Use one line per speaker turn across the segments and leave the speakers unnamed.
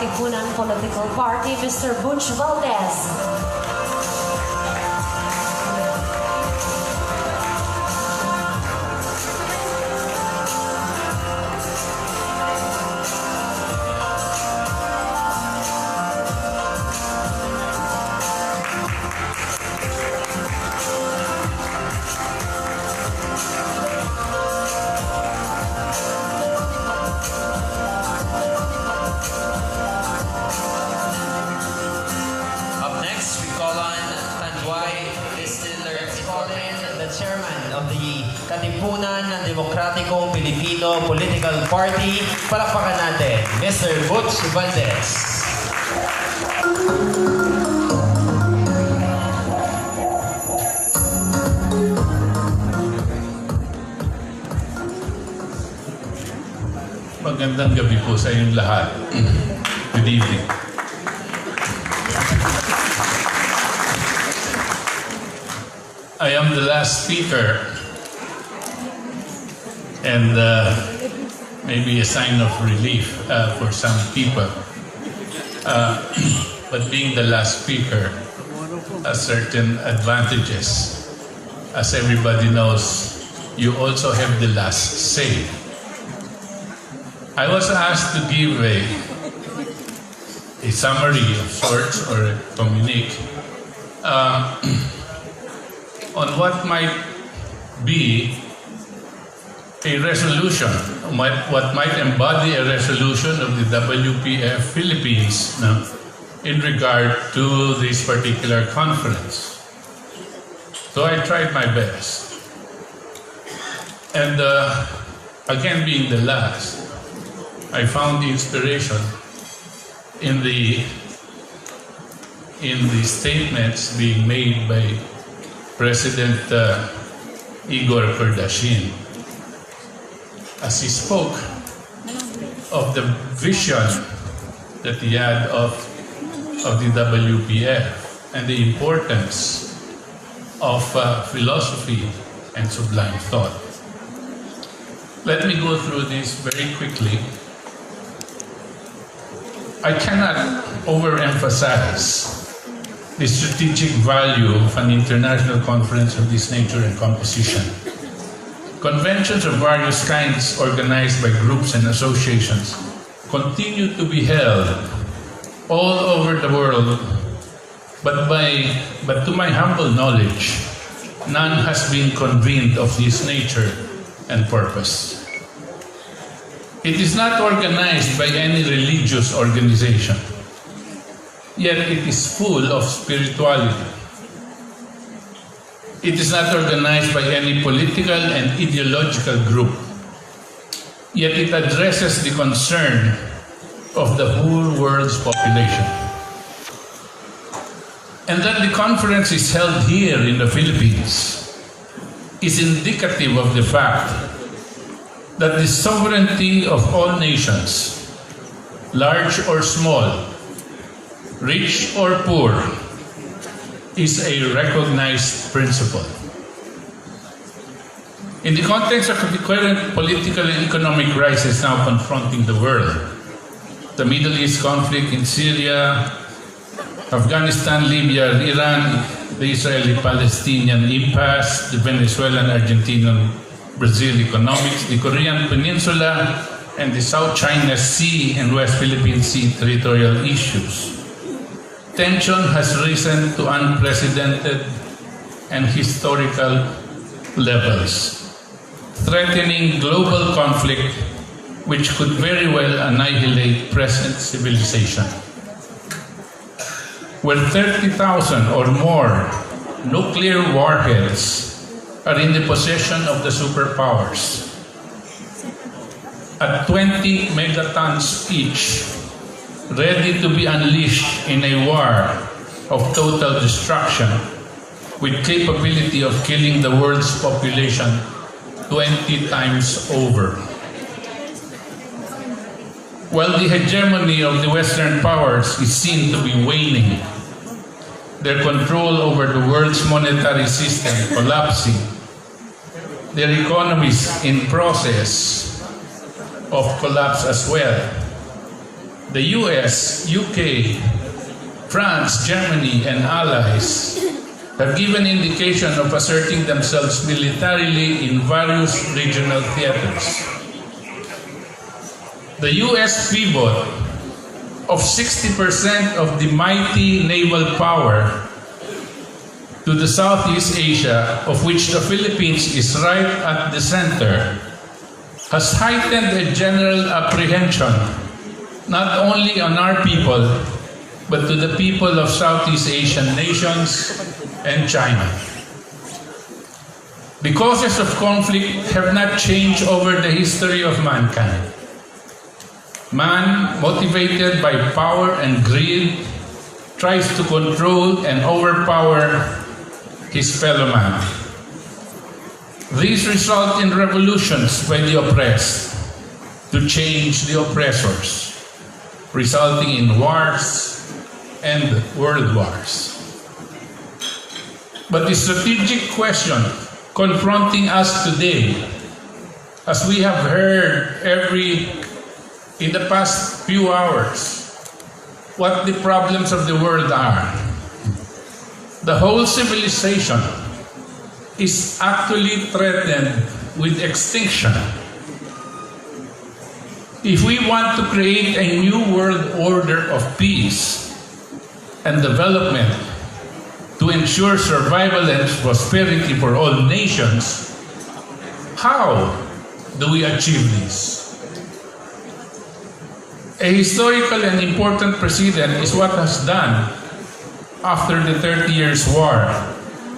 Katipunan Political Party, Mr. Butch Valdes.
Chairman of the Katipunan ng Demokratikong Pilipino Political Party. Palakpakan natin, Mr. Butch Valdes.
Magandang gabi po sa inyong lahat. Good evening. I am the last speaker, and maybe a sign of relief for some people. But being the last speaker has certain advantages. As everybody knows, you also have the last say. I was asked to give a summary of sorts, or a communique, on what might be a resolution, what might embody a resolution of the WPF Philippines in regard to this particular conference. So I tried my best. And again, being the last, I found the inspiration in the statements being made by President Igor Kardashian, as he spoke of the vision that he had of the WPF and the importance of philosophy and sublime thought. Let me go through this very quickly. I cannot overemphasize the strategic value of an international conference of this nature and composition. Conventions of various kinds organized by groups and associations continue to be held all over the world, but to my humble knowledge, none has been convened of this nature and purpose. It is not organized by any religious organization, yet it is full of spirituality. It is not organized by any political and ideological group, yet it addresses the concern of the whole world's population. And that the conference is held here in the Philippines is indicative of the fact that the sovereignty of all nations, large or small, rich or poor, is a recognized principle. In the context of the current political and economic crisis now confronting the world, the Middle East conflict in Syria, Afghanistan, Libya, Iran, the Israeli-Palestinian impasse, the Venezuelan-Argentinian-Brazil economics, the Korean Peninsula, and the South China Sea and West Philippine Sea territorial issues. Tension has risen to unprecedented and historical levels, threatening global conflict which could very well annihilate present civilization. Where 30,000 or more nuclear warheads are in the possession of the superpowers, at 20 megatons each, ready to be unleashed in a war of total destruction with capability of killing the world's population 20 times over. While the hegemony of the Western powers is seen to be waning, their control over the world's monetary system collapsing, their economies in process of collapse as well, the US, UK, France, Germany, and allies have given indication of asserting themselves militarily in various regional theaters. The US pivot of 60% of the mighty naval power to the Southeast Asia, of which the Philippines is right at the center, has heightened a general apprehension not only on our people, but to the people of Southeast Asian nations and China. The causes of conflict have not changed over the history of mankind. Man, motivated by power and greed, tries to control and overpower his fellow man. These result in revolutions by the oppressed to change the oppressors, resulting in wars and world wars. But the strategic question confronting us today, as we have heard in the past few hours, what the problems of the world are. The whole civilization is actually threatened with extinction. If we want to create a new world order of peace and development to ensure survival and prosperity for all nations, how do we achieve this? A historical and important precedent is what was done after the 30 Years' War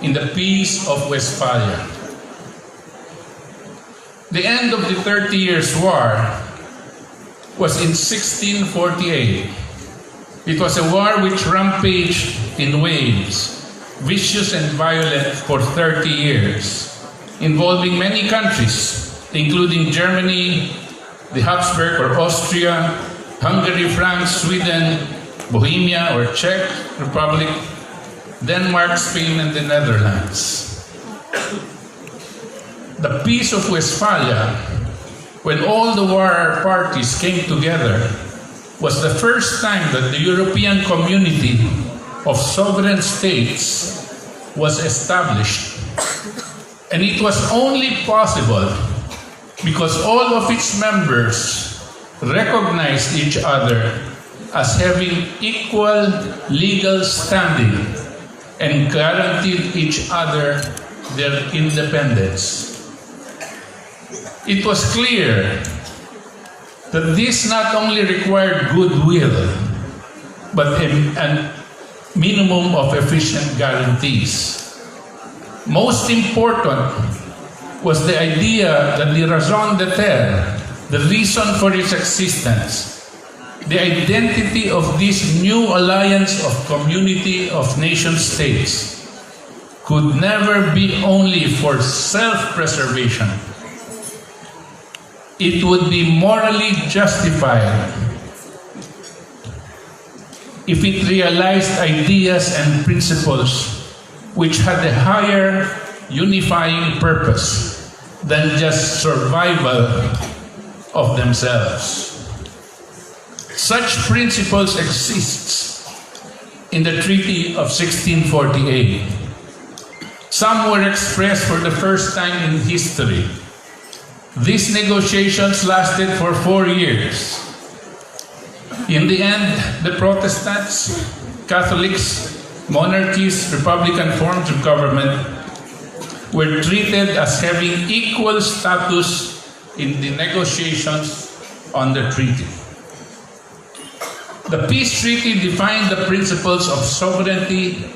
in the Peace of Westphalia. The end of the 30 Years' War was in 1648. It was a war which rampaged in waves, vicious and violent for 30 years, involving many countries, including Germany, the Habsburg or Austria, Hungary, France, Sweden, Bohemia or Czech Republic, Denmark, Spain, and the Netherlands. The Peace of Westphalia, when all the war parties came together, was the first time that the European community of sovereign states was established. And it was only possible because all of its members recognized each other as having equal legal standing and guaranteed each other their independence. It was clear that this not only required goodwill, but a minimum of efficient guarantees. Most important was the idea that the raison d'être, the reason for its existence, the identity of this new alliance of community of nation states could never be only for self-preservation. It would be morally justified if it realized ideas and principles which had a higher unifying purpose than just survival of themselves. Such principles exist in the Treaty of 1648. Some were expressed for the first time in history. These negotiations lasted for 4 years. In the end, the Protestants, Catholics, monarchies, Republican forms of government were treated as having equal status in the negotiations on the treaty. The peace treaty defined the principles of sovereignty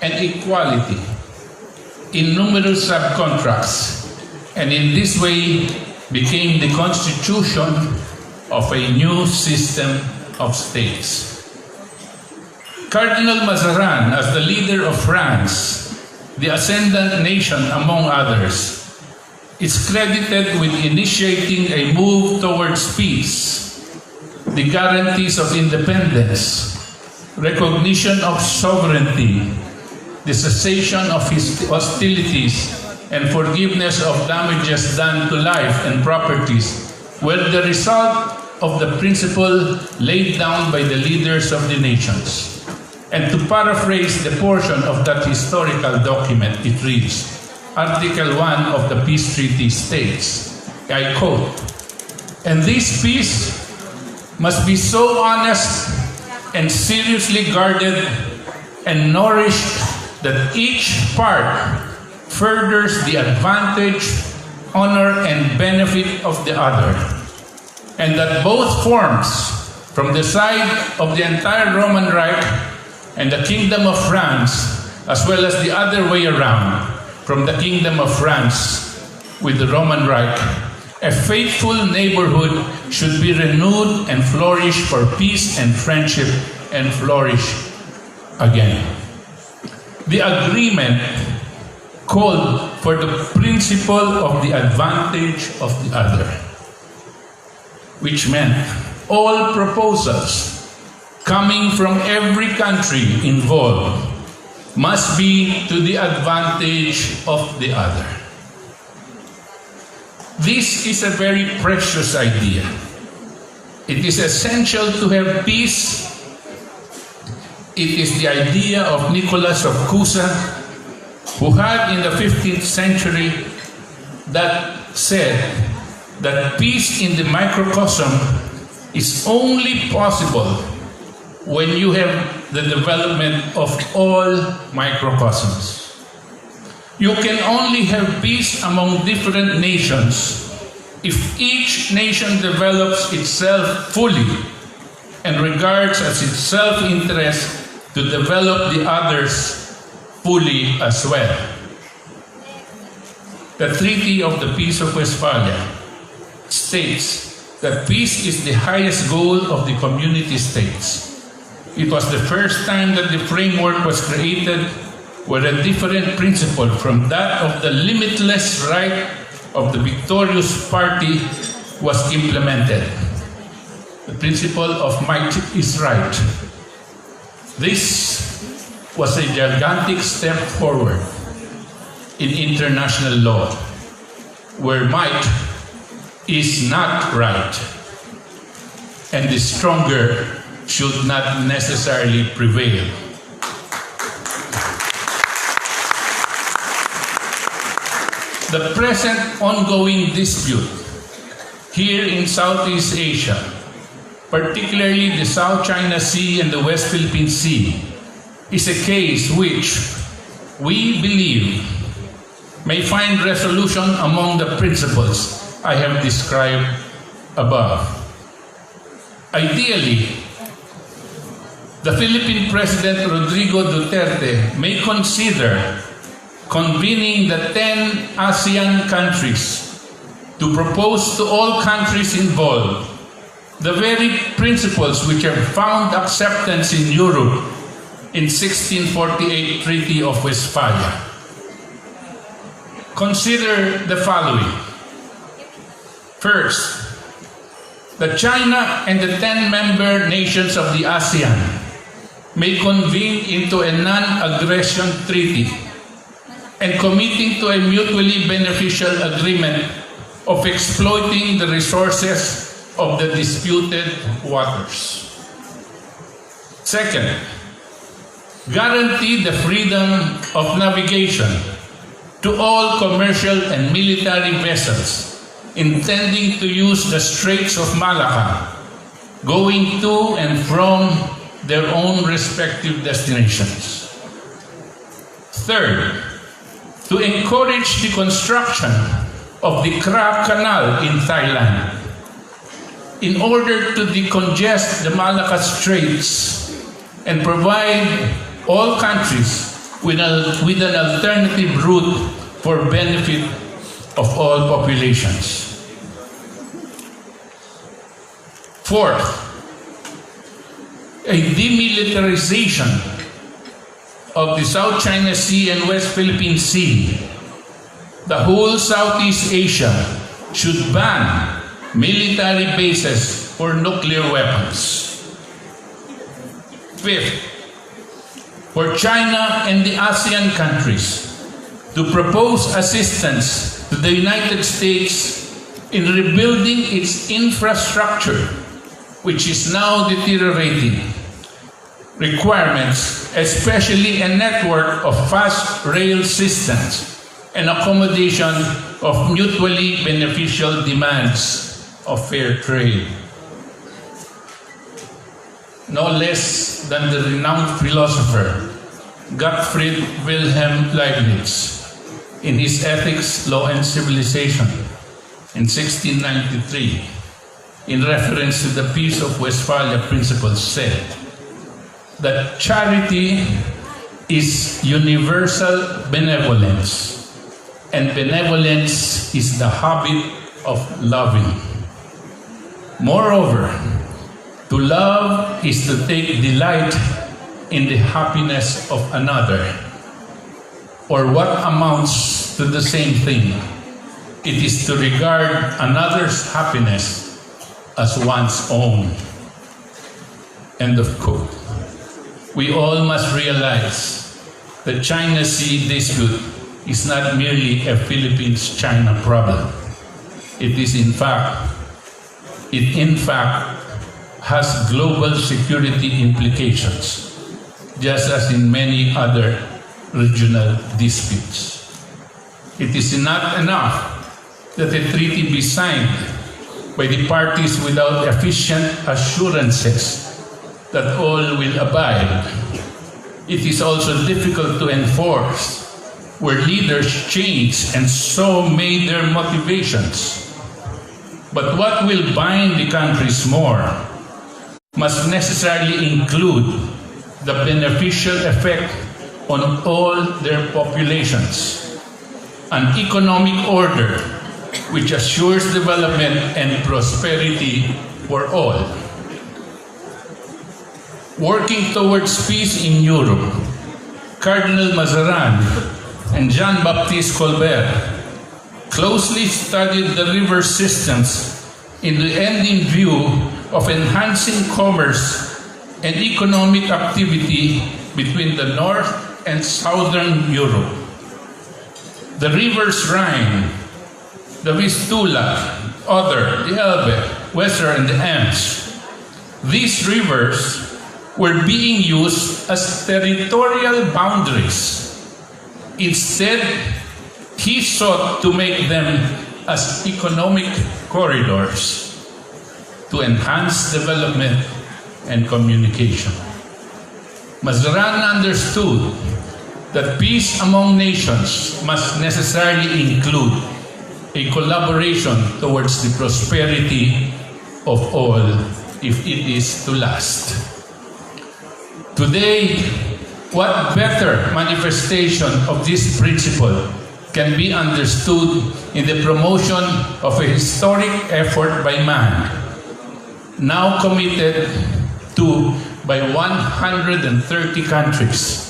and equality in numerous subcontracts, and in this way became the constitution of a new system of states. Cardinal Mazarin, as the leader of France, the ascendant nation among others, is credited with initiating a move towards peace, the guarantees of independence, recognition of sovereignty, the cessation of hostilities, and forgiveness of damages done to life and properties were the result of the principle laid down by the leaders of the nations. And to paraphrase the portion of that historical document, it reads, Article 1 of the Peace Treaty states, I quote, "And this peace must be so honest and seriously guarded and nourished that each part furthers the advantage, honor, and benefit of the other, and that both forms, from the side of the entire Roman Reich and the Kingdom of France, as well as the other way around, from the Kingdom of France with the Roman Reich, a faithful neighborhood should be renewed and flourish for peace and friendship and flourish again." The agreement called for the principle of the advantage of the other, which meant all proposals coming from every country involved must be to the advantage of the other. This is a very precious idea. It is essential to have peace. It is the idea of Nicholas of Cusa, who had in the 15th century that said that peace in the microcosm is only possible when you have the development of all microcosms. You can only have peace among different nations if each nation develops itself fully and regards as its self-interest to develop the others fully as well. The Treaty of the Peace of Westphalia states that peace is the highest goal of the community states. It was the first time that the framework was created where a different principle from that of the limitless right of the victorious party was implemented. The principle of might is right. This was a gigantic step forward in international law, where might is not right, and the stronger should not necessarily prevail. The present ongoing dispute here in Southeast Asia, particularly the South China Sea and the West Philippine Sea, is a case which we believe may find resolution among the principles I have described above. Ideally, the Philippine President Rodrigo Duterte may consider convening the 10 ASEAN countries to propose to all countries involved the very principles which have found acceptance in Europe in 1648 Treaty of Westphalia. Consider the following. First, that China and the 10 member nations of the ASEAN may convene into a non-aggression treaty and committing to a mutually beneficial agreement of exploiting the resources of the disputed waters. Second, guarantee the freedom of navigation to all commercial and military vessels intending to use the Straits of Malacca, going to and from their own respective destinations. Third, to encourage the construction of the Kra Canal in Thailand in order to decongest the Malacca Straits and provide all countries with an alternative route for benefit of all populations. Fourth, a demilitarization of the South China Sea and West Philippine Sea. The whole Southeast Asia should ban military bases for nuclear weapons. Fifth, for China and the ASEAN countries to propose assistance to the United States in rebuilding its infrastructure which is now deteriorating, requirements, especially a network of fast rail systems and accommodation of mutually beneficial demands of fair trade. No less than the renowned philosopher Gottfried Wilhelm Leibniz, in his Ethics, Law and Civilization in 1693, in reference to the Peace of Westphalia principles, said that charity is universal benevolence, and benevolence is the habit of loving. Moreover, to love is to take delight in the happiness of another, or what amounts to the same thing. It is to regard another's happiness as one's own. End of quote. We all must realize that China Sea dispute is not merely a Philippines-China problem. It in fact has global security implications, just as in many other regional disputes. It is not enough that a treaty be signed by the parties without efficient assurances that all will abide. It is also difficult to enforce where leaders change and so may their motivations. But what will bind the countries more must necessarily include the beneficial effect on all their populations, an economic order which assures development and prosperity for all. Working towards peace in Europe, Cardinal Mazarin and Jean-Baptiste Colbert closely studied the river systems in the end in view of enhancing commerce and economic activity between the North and Southern Europe. The rivers Rhine, the Vistula, Oder, the Elbe, Weser, and the Ems. These rivers were being used as territorial boundaries. Instead, he sought to make them as economic corridors to enhance development and communication. Mazarin understood that peace among nations must necessarily include a collaboration towards the prosperity of all if it is to last. Today, what better manifestation of this principle can be understood in the promotion of a historic effort by man, now committed to by 130 countries,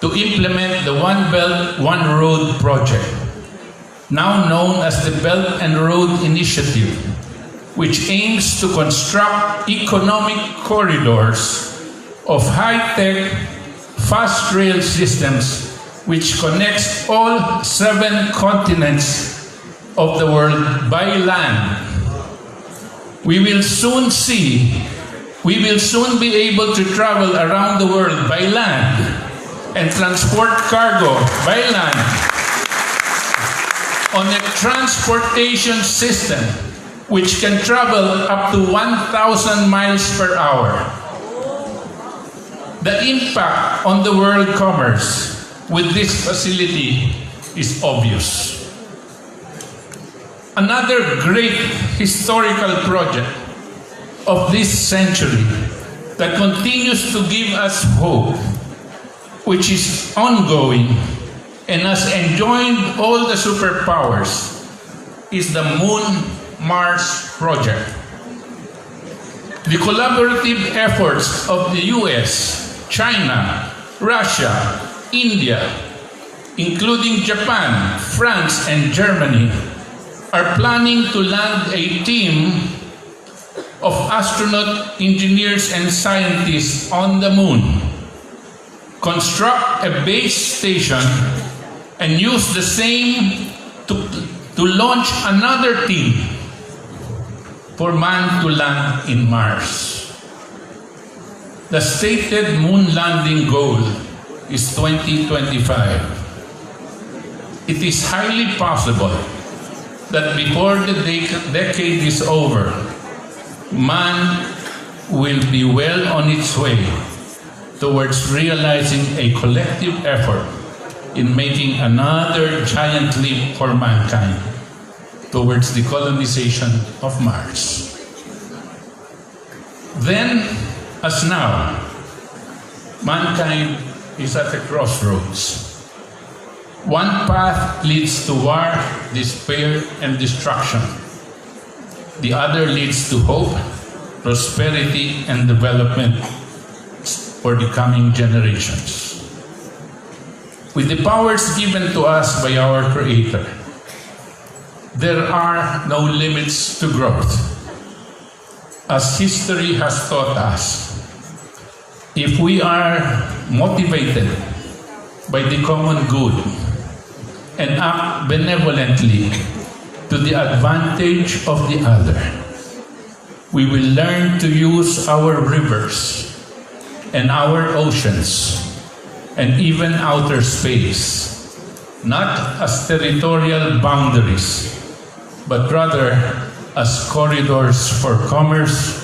to implement the One Belt, One Road project, now known as the Belt and Road Initiative, which aims to construct economic corridors of high-tech, fast rail systems which connects all 7 continents of the world by land. We will soon be able to travel around the world by land and transport cargo by land on a transportation system which can travel up to 1,000 miles per hour. The impact on the world commerce with this facility is obvious. Another great historical project of this century that continues to give us hope, which is ongoing and has enjoined all the superpowers, is the Moon-Mars project. The collaborative efforts of the US, China, Russia, India, including Japan, France, and Germany, are planning to land a team of astronaut engineers and scientists on the moon, construct a base station, and use the same to launch another team. for man to land in Mars. The stated moon landing goal is 2025. It is highly possible that before the decade is over, man will be well on its way towards realizing a collective effort in making another giant leap for mankind towards the colonization of Mars. Then, as now, mankind is at a crossroads. One path leads to war, despair, and destruction. The other leads to hope, prosperity, and development for the coming generations. With the powers given to us by our Creator, there are no limits to growth. As history has taught us, if we are motivated by the common good and act benevolently to the advantage of the other, we will learn to use our rivers and our oceans and even outer space, not as territorial boundaries, but rather as corridors for commerce,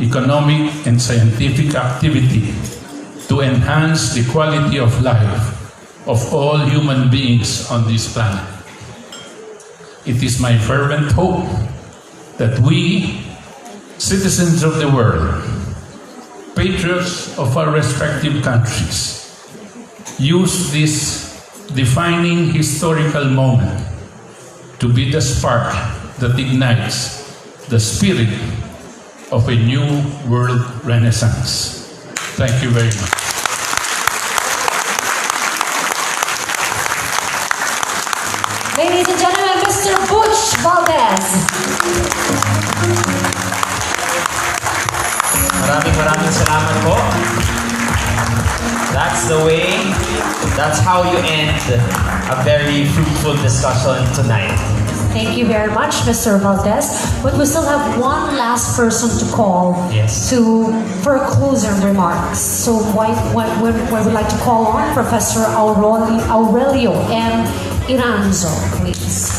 economic and scientific activity to enhance the quality of life of all human beings on this planet. It is my fervent hope that we, citizens of the world, patriots of our respective countries, use this defining historical moment to be the spark that ignites the spirit of a new world renaissance. Thank you very much.
Ladies and gentlemen, Mr. Butch Valdes.
Maraming salamat po. That's the way, that's how you end a very fruitful discussion tonight.
Thank you very much, Mr. Valdes. But we still have one last person to call
Yes.
for closing remarks. So I would like to call on Professor Aurelio M. Iranzo, please.